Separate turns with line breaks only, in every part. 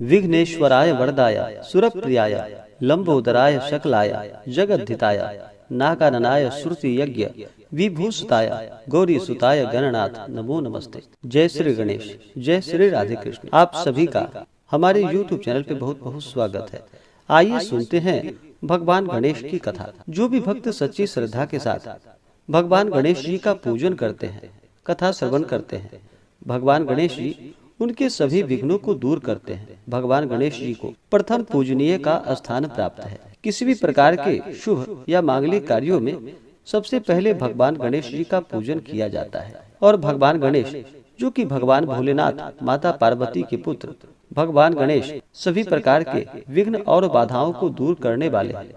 विघ्नेश्वराय वरदाय सुरप्रियाय लंबोदराय शकलाय जगद्धिताय नागाननाय श्रुति यज्ञ विभूषिताय गौरी सुताय गणनाथ नमो नमस्ते। जय श्री गणेश, जय श्री राधे कृष्ण। आप सभी का हमारे YouTube चैनल पे बहुत बहुत स्वागत है। आइए सुनते हैं भगवान गणेश की कथा। जो भी भक्त सच्ची श्रद्धा के साथ भगवान गणेश जी का पूजन करते हैं, कथा श्रवण करते हैं, भगवान गणेश जी उनके सभी विघ्नों को दूर करते हैं। भगवान गणेश जी को प्रथम पूजनीय का स्थान प्राप्त है। किसी भी प्रकार के शुभ या मांगलिक कार्यों में सबसे पहले भगवान गणेश जी का पूजन किया जाता है। और भगवान गणेश जो कि भगवान भोलेनाथ माता पार्वती के पुत्र भगवान गणेश सभी प्रकार के विघ्न और बाधाओं को दूर करने वाले हैं।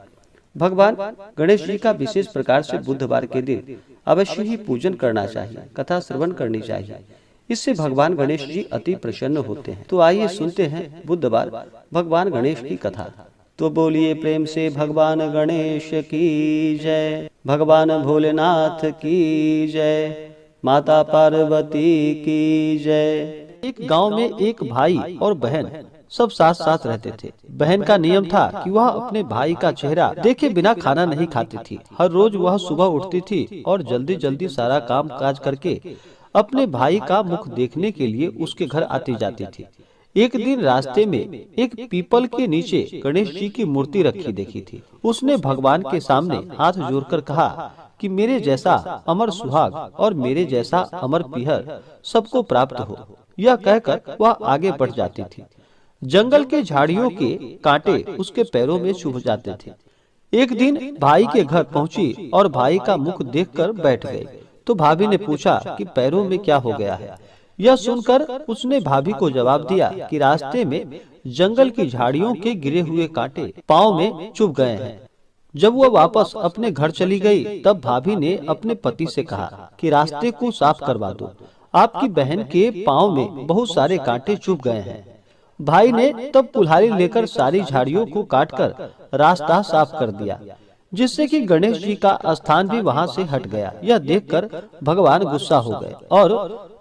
भगवान गणेश जी का विशेष प्रकार से बुधवार के दिन अवश्य ही पूजन करना चाहिए, कथा श्रवण करनी चाहिए। इससे भगवान गणेश जी अति प्रसन्न होते हैं। तो आइए सुनते हैं बुधवार भगवान गणेश की कथा। तो बोलिए प्रेम से भगवान गणेश की जय, भगवान भोलेनाथ की जय, माता पार्वती की जय। एक गांव में एक भाई और बहन सब साथ साथ रहते थे। बहन का नियम था कि वह अपने भाई का चेहरा देखे बिना खाना नहीं खाती थी। हर रोज वह सुबह उठती थी और जल्दी जल्दी सारा काम काज करके अपने भाई का मुख देखने के लिए उसके घर आती जाती थी। एक दिन रास्ते में एक पीपल के नीचे गणेश जी की मूर्ति रखी देखी थी। उसने भगवान के सामने हाथ जोड़कर कहा कि मेरे जैसा अमर सुहाग और मेरे जैसा अमर पीहर सबको प्राप्त हो। यह कहकर वह आगे बढ़ जाती थी। जंगल के झाड़ियों के कांटे उसके पैरों में चुभ जाते थे। एक दिन भाई के घर पहुंची और भाई का मुख देखकर बैठ गई। तो भाभी ने पूछा कि पैरों में क्या हो गया है। यह सुनकर उसने भाभी को जवाब दिया कि रास्ते में जंगल की झाड़ियों के गिरे हुए कांटे पाँव में चुभ गए हैं। जब वह वापस अपने घर चली गई, तब भाभी ने अपने पति से कहा कि रास्ते को साफ करवा दो, आपकी बहन के पाँव में बहुत सारे कांटे चुभ गए हैं। भाई ने तब कुल्हाड़ी लेकर सारी झाड़ियों को काटकर रास्ता साफ कर दिया, जिससे कि गणेश जी का स्थान भी वहां से हट गया। यह देखकर भगवान गुस्सा हो गए और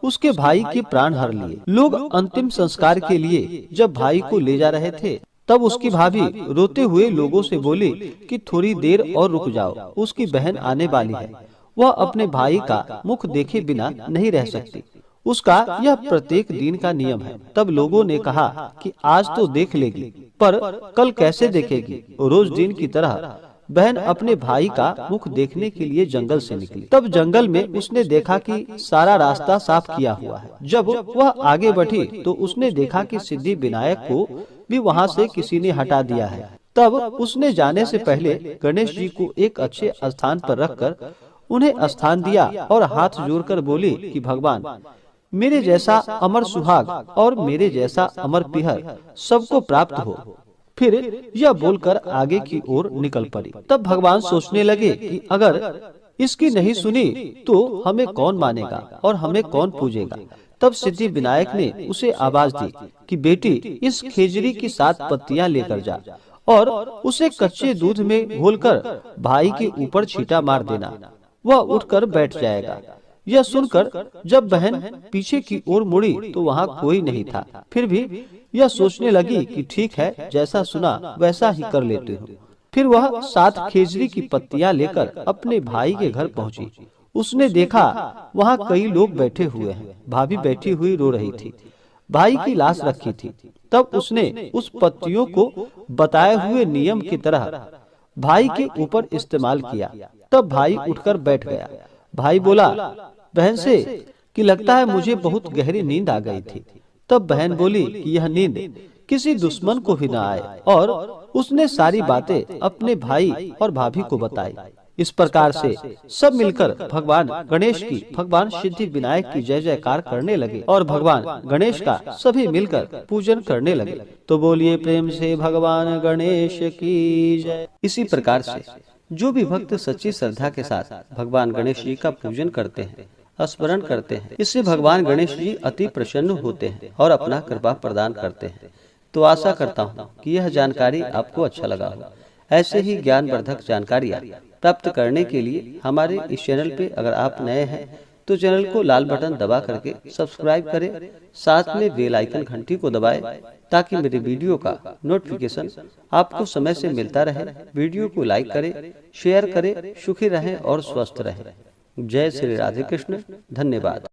उसके भाई के प्राण हर लिए। लोग अंतिम संस्कार के लिए जब भाई को ले जा रहे थे, तब उसकी भाभी रोते हुए लोगों से बोली कि थोड़ी देर और रुक जाओ, उसकी बहन आने वाली है। वह अपने भाई का मुख देखे बिना नहीं रह सकती। उसका यह प्रत्येक दिन का नियम है। तब लोगों ने कहा कि आज तो देख लेगी, पर कल कैसे देखेगी। रोज दिन की तरह बहन अपने भाई का मुख देखने के लिए जंगल से निकली। तब जंगल में उसने देखा कि सारा रास्ता साफ किया हुआ है। जब वह आगे बढ़ी तो उसने देखा कि सिद्धि विनायक को भी वहां से किसी ने हटा दिया है। तब उसने जाने से पहले गणेश जी को एक अच्छे स्थान पर रखकर उन्हें स्थान दिया और हाथ जोड़कर बोली कि भगवान मेरे जैसा अमर सुहाग और मेरे जैसा अमर पीहर सबको प्राप्त हो। फिर यह बोलकर आगे की ओर निकल पड़ी। तब भगवान सोचने लगे कि अगर इसकी नहीं सुनी तो हमें कौन मानेगा और हमें कौन पूजेगा। तब सिद्धि विनायक ने उसे आवाज दी कि बेटी, इस खेजड़ी की 7 पत्तियां लेकर जा और उसे कच्चे दूध में घोलकर भाई के ऊपर छींटा मार देना, वह उठकर बैठ जाएगा। यह सुनकर जब बहन पीछे की ओर मुड़ी तो वहाँ कोई नहीं था। फिर भी यह सोचने लगी कि ठीक है, जैसा सुना वैसा ही कर लेती हूँ। फिर वह 7 खेजड़ी की पत्तियां लेकर अपने भाई के घर पहुँची। उसने देखा वहाँ कई लोग बैठे हुए हैं। भाभी बैठी हुई रो रही थी, भाई की लाश रखी थी। तब उसने उस पत्तियों को बताए हुए नियम की तरह भाई के ऊपर इस्तेमाल किया। तब भाई उठकर बैठ गया। भाई बोला बहन से कि लगता है मुझे बहुत गहरी नींद आ गई थी। तब बहन बोली कि यह नींद किसी दुश्मन को भी न आए, और उसने सारी बातें अपने भाई और भाभी को बताई। इस प्रकार से सब मिलकर भगवान गणेश की, भगवान सिद्धि विनायक की जय जयकार करने लगे और भगवान गणेश का सभी मिलकर पूजन करने लगे। तो बोलिए प्रेम से भगवान गणेश की जय। इसी प्रकार से जो भी भक्त सच्ची श्रद्धा के साथ भगवान गणेश जी का पूजन करते हैं, स्मरण करते हैं, इससे भगवान गणेश जी अति प्रसन्न होते हैं और अपना कृपा प्रदान करते हैं। तो आशा करता हूँ कि यह जानकारी आपको अच्छा लगा हो। ऐसे ही ज्ञानवर्धक जानकारियाँ प्राप्त करने के लिए हमारे इस चैनल पे अगर आप नए हैं तो चैनल को लाल बटन दबा करके सब्सक्राइब करें, साथ में बेल आइकन घंटी को दबाएं ताकि मेरे वीडियो का नोटिफिकेशन आपको समय से मिलता रहे। वीडियो को लाइक करें, शेयर करें। सुखी रहें और स्वस्थ रहें। जय श्री राधे कृष्ण। धन्यवाद।